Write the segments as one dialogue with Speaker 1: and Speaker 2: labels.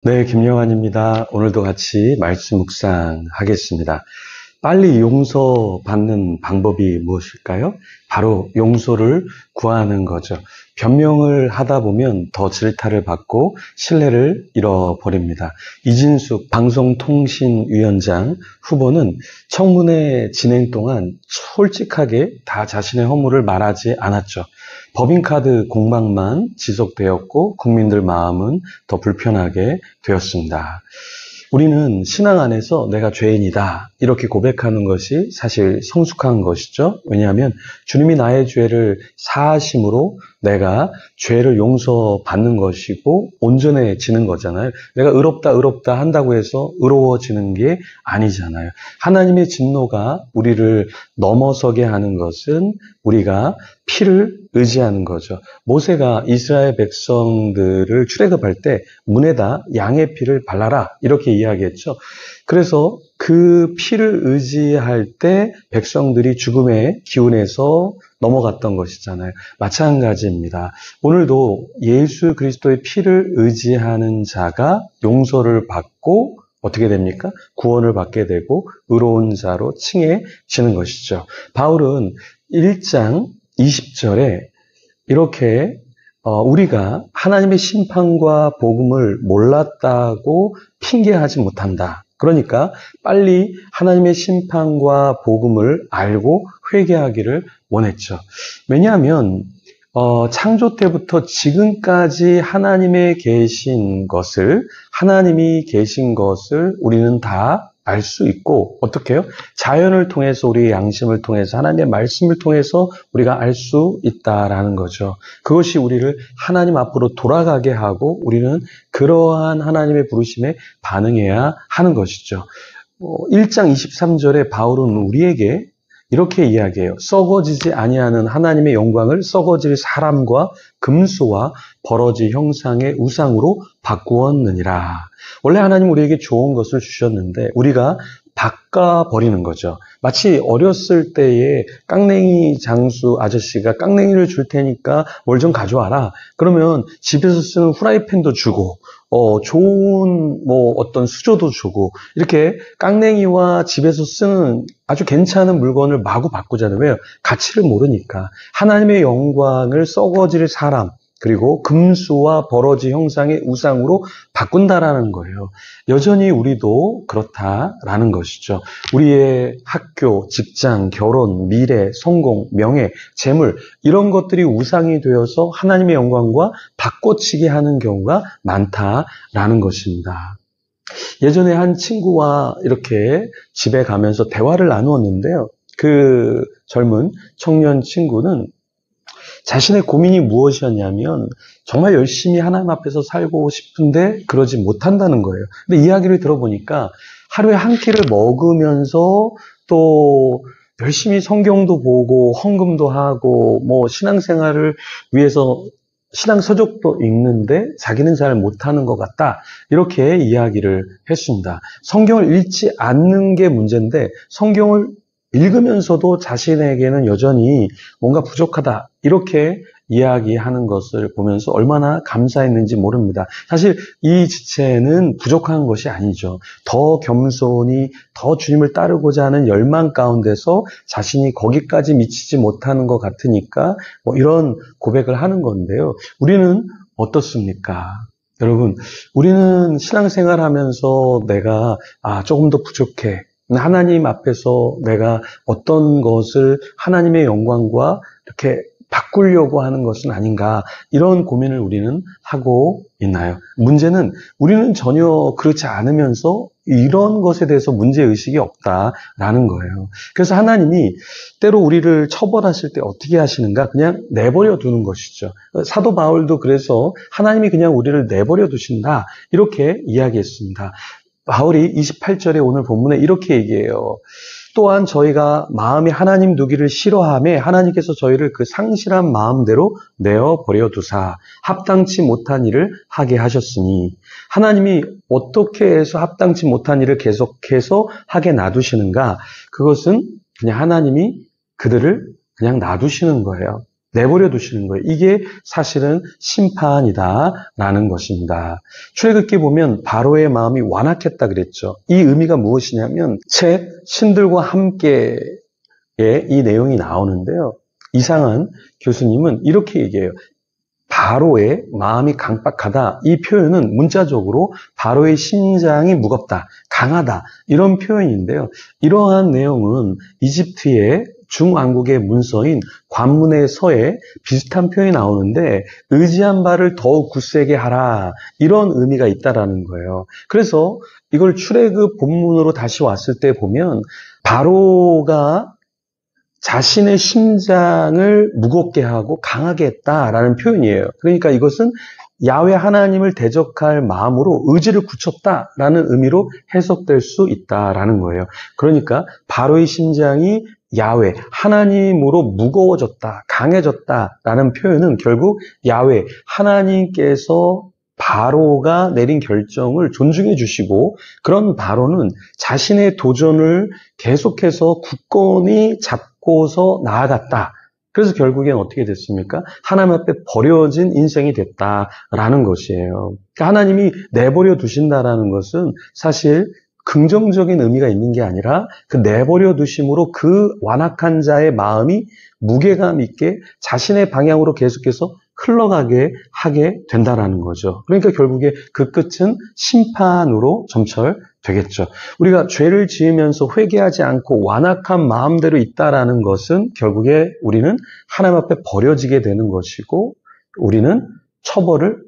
Speaker 1: 네, 김영환입니다. 오늘도 같이 말씀 묵상하겠습니다. 빨리 용서받는 방법이 무엇일까요? 바로 용서를 구하는 거죠. 변명을 하다 보면 더 질타를 받고 신뢰를 잃어버립니다. 이진숙 방송통신위원장 후보는 청문회 진행 동안 솔직하게 다 자신의 허물을 말하지 않았죠. 법인카드 공방만 지속되었고 국민들 마음은 더 불편하게 되었습니다. 우리는 신앙 안에서 내가 죄인이다 이렇게 고백하는 것이 사실 성숙한 것이죠. 왜냐하면 주님이 나의 죄를 사하심으로 내가 죄를 용서받는 것이고 온전해지는 거잖아요. 내가 의롭다 한다고 해서 의로워지는 게 아니잖아요. 하나님의 진노가 우리를 넘어서게 하는 것은 우리가 피를 의지하는 거죠. 모세가 이스라엘 백성들을 출애굽할 때 문에다 양의 피를 발라라 이렇게 이야기했죠. 그래서 그 피를 의지할 때 백성들이 죽음의 기운에서 넘어갔던 것이잖아요. 마찬가지입니다. 오늘도 예수 그리스도의 피를 의지하는 자가 용서를 받고 어떻게 됩니까? 구원을 받게 되고 의로운 자로 칭해지는 것이죠. 바울은 1장 20절에 이렇게 우리가 하나님의 심판과 복음을 몰랐다고 핑계하지 못한다. 그러니까 빨리 하나님의 심판과 복음을 알고 회개하기를 원했죠. 왜냐하면 창조 때부터 지금까지 하나님이 계신 것을 우리는 다 알 수 있고 어떻게 해요? 자연을 통해서 우리의 양심을 통해서 하나님의 말씀을 통해서 우리가 알 수 있다라는 거죠. 그것이 우리를 하나님 앞으로 돌아가게 하고 우리는 그러한 하나님의 부르심에 반응해야 하는 것이죠. 1장 23절에 바울은 우리에게 이렇게 이야기해요. 썩어지지 아니하는 하나님의 영광을 썩어질 사람과 금수와 버러지 형상의 우상으로 바꾸었느니라. 원래 하나님 우리에게 좋은 것을 주셨는데 우리가 바꿔버리는 거죠. 마치 어렸을 때에 깡냉이 장수 아저씨가 깡냉이를 줄 테니까 뭘 좀 가져와라. 그러면 집에서 쓰는 후라이팬도 주고 좋은 어떤 수저도 주고 이렇게 깡냉이와 집에서 쓰는 아주 괜찮은 물건을 마구 바꾸잖아요. 왜요? 가치를 모르니까. 하나님의 영광을 썩어질 사람 그리고 금수와 버러지 형상의 우상으로 바꾼다라는 거예요. 여전히 우리도 그렇다라는 것이죠. 우리의 학교, 직장, 결혼, 미래, 성공, 명예, 재물 이런 것들이 우상이 되어서 하나님의 영광과 바꿔치기 하는 경우가 많다라는 것입니다. 예전에 한 친구와 이렇게 집에 가면서 대화를 나누었는데요. 그 젊은 청년 친구는 자신의 고민이 무엇이었냐면 정말 열심히 하나님 앞에서 살고 싶은데 그러지 못한다는 거예요. 근데 이야기를 들어보니까 하루에 한 끼를 먹으면서 또 열심히 성경도 보고 헌금도 하고 신앙생활을 위해서 신앙 서적도 읽는데 자기는 잘 못하는 것 같다. 이렇게 이야기를 했습니다. 성경을 읽지 않는 게 문제인데 성경을 읽으면서도 자신에게는 여전히 뭔가 부족하다. 이렇게 이야기하는 것을 보면서 얼마나 감사했는지 모릅니다. 사실 이 지체는 부족한 것이 아니죠. 더 겸손히 더 주님을 따르고자 하는 열망 가운데서 자신이 거기까지 미치지 못하는 것 같으니까 이런 고백을 하는 건데요. 우리는 어떻습니까? 여러분, 우리는 신앙생활 하면서 내가 조금 더 부족해. 하나님 앞에서 내가 어떤 것을 하나님의 영광과 이렇게 바꾸려고 하는 것은 아닌가 이런 고민을 우리는 하고 있나요? 문제는 우리는 전혀 그렇지 않으면서 이런 것에 대해서 문제의식이 없다라는 거예요. 그래서 하나님이 때로 우리를 처벌하실 때 어떻게 하시는가? 그냥 내버려 두는 것이죠. 사도 바울도 그래서 하나님이 그냥 우리를 내버려 두신다 이렇게 이야기했습니다. 바울이 28절에 오늘 본문에 이렇게 얘기해요. 또한 저희가 마음이 하나님 두기를 싫어하며 하나님께서 저희를 그 상실한 마음대로 내어버려 두사 합당치 못한 일을 하게 하셨으니 하나님이 어떻게 해서 합당치 못한 일을 계속해서 하게 놔두시는가? 그것은 그냥 하나님이 그들을 그냥 놔두시는 거예요. 내버려 두시는 거예요. 이게 사실은 심판이다라는 것입니다. 출애굽기 보면 바로의 마음이 완악했다 그랬죠. 이 의미가 무엇이냐면 책 신들과 함께의 이 내용이 나오는데요. 이상한 교수님은 이렇게 얘기해요. 바로의 마음이 강박하다. 이 표현은 문자적으로 바로의 심장이 무겁다, 강하다 이런 표현인데요. 이러한 내용은 이집트의 중왕국의 문서인 관문의 서에 비슷한 표현이 나오는데 의지한 바를 더욱 굳세게 하라 이런 의미가 있다라는 거예요. 그래서 이걸 출애굽 본문으로 다시 왔을 때 보면 바로가 자신의 심장을 무겁게 하고 강하게 했다라는 표현이에요. 그러니까 이것은 야훼 하나님을 대적할 마음으로 의지를 굳혔다라는 의미로 해석될 수 있다라는 거예요. 그러니까 바로의 심장이 야훼 하나님으로 무거워졌다, 강해졌다라는 표현은 결국 야훼 하나님께서 바로가 내린 결정을 존중해 주시고 그런 바로는 자신의 도전을 계속해서 굳건히 잡고서 나아갔다. 그래서 결국엔 어떻게 됐습니까? 하나님 앞에 버려진 인생이 됐다라는 것이에요. 그러니까 하나님이 내버려 두신다라는 것은 사실 긍정적인 의미가 있는 게 아니라 그 내버려 두심으로 그 완악한 자의 마음이 무게감 있게 자신의 방향으로 계속해서 흘러가게 하게 된다라는 거죠. 그러니까 결국에 그 끝은 심판으로 점철되겠죠. 우리가 죄를 지으면서 회개하지 않고 완악한 마음대로 있다라는 것은 결국에 우리는 하나님 앞에 버려지게 되는 것이고 우리는 처벌을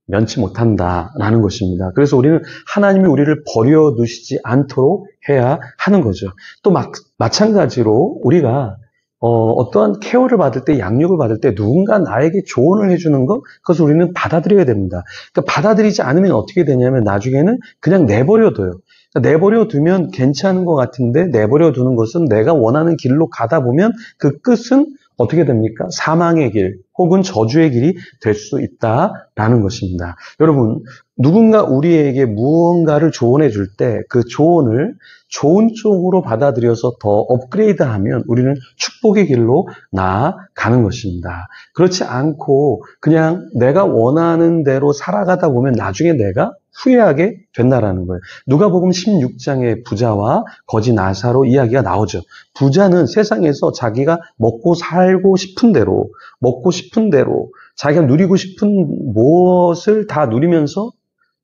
Speaker 1: 면치 못한다라는 것입니다. 그래서 우리는 하나님이 우리를 버려두시지 않도록 해야 하는 거죠. 또 마찬가지로 우리가 어떠한 케어를 받을 때, 양육을 받을 때 누군가 나에게 조언을 해주는 것, 그것을 우리는 받아들여야 됩니다. 그러니까 받아들이지 않으면 어떻게 되냐면 나중에는 그냥 내버려둬요. 그러니까 내버려두면 괜찮은 것 같은데 내버려두는 것은 내가 원하는 길로 가다 보면 그 끝은 어떻게 됩니까? 사망의 길 혹은 저주의 길이 될 수 있다라는 것입니다. 여러분, 누군가 우리에게 무언가를 조언해 줄 때 그 조언을 좋은 쪽으로 받아들여서 더 업그레이드하면 우리는 축복의 길로 나아가는 것입니다. 그렇지 않고 그냥 내가 원하는 대로 살아가다 보면 나중에 내가 후회하게 된다라는 거예요. 누가복음 16장의 부자와 거지 나사로 이야기가 나오죠. 부자는 세상에서 자기가 먹고 살고 싶은 대로, 먹고 싶은 대로, 자기가 누리고 싶은 무엇을 다 누리면서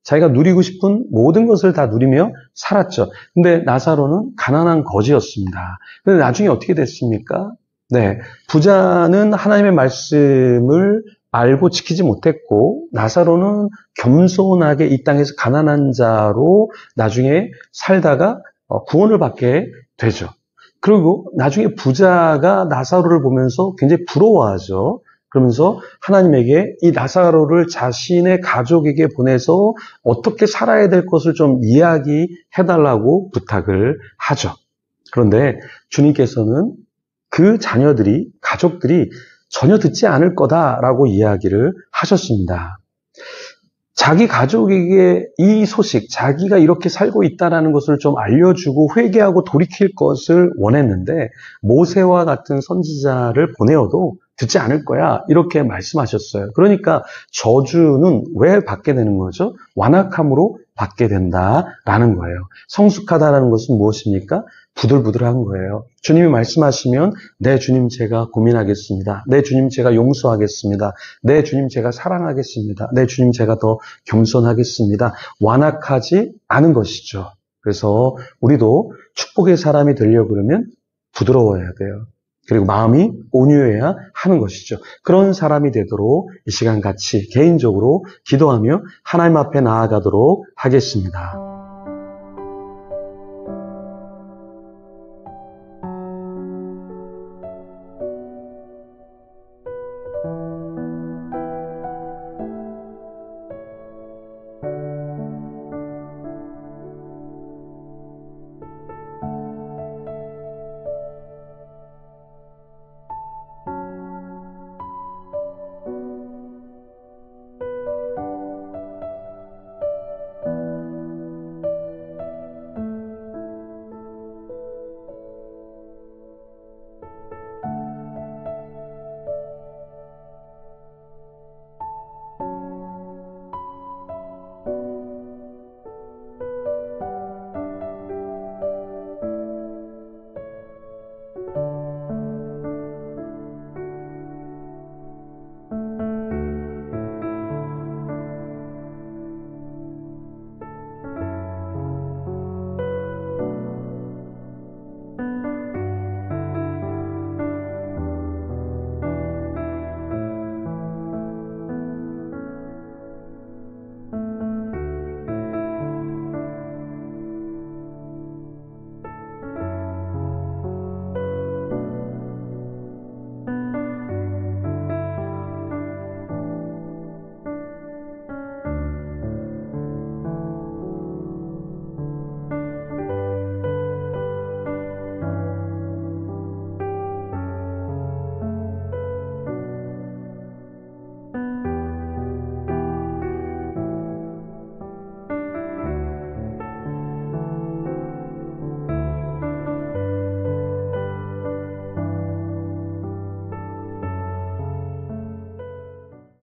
Speaker 1: 자기가 누리고 싶은 모든 것을 다 누리며 살았죠. 근데 나사로는 가난한 거지였습니다. 근데 나중에 어떻게 됐습니까? 네, 부자는 하나님의 말씀을 알고 지키지 못했고 나사로는 겸손하게 이 땅에서 가난한 자로 나중에 살다가 구원을 받게 되죠. 그리고 나중에 부자가 나사로를 보면서 굉장히 부러워하죠. 그러면서 하나님에게 이 나사로를 자신의 가족에게 보내서 어떻게 살아야 될 것을 좀 이야기해달라고 부탁을 하죠. 그런데 주님께서는 그 자녀들이, 가족들이 전혀 듣지 않을 거다라고 이야기를 하셨습니다. 자기 가족에게 이 소식, 자기가 이렇게 살고 있다는 것을 좀 알려주고 회개하고 돌이킬 것을 원했는데 모세와 같은 선지자를 보내어도 듣지 않을 거야 이렇게 말씀하셨어요. 그러니까 저주는 왜 받게 되는 거죠? 완악함으로 받게 된다라는 거예요. 성숙하다라는 것은 무엇입니까? 부들부들한 거예요. 주님이 말씀하시면 네 주님 제가 고민하겠습니다. 네 주님 제가 용서하겠습니다. 네 주님 제가 사랑하겠습니다. 네 주님 제가 더 겸손하겠습니다. 완악하지 않은 것이죠. 그래서 우리도 축복의 사람이 되려고 그러면 부드러워야 돼요. 그리고 마음이 온유해야 하는 것이죠. 그런 사람이 되도록 이 시간 같이 개인적으로 기도하며 하나님 앞에 나아가도록 하겠습니다.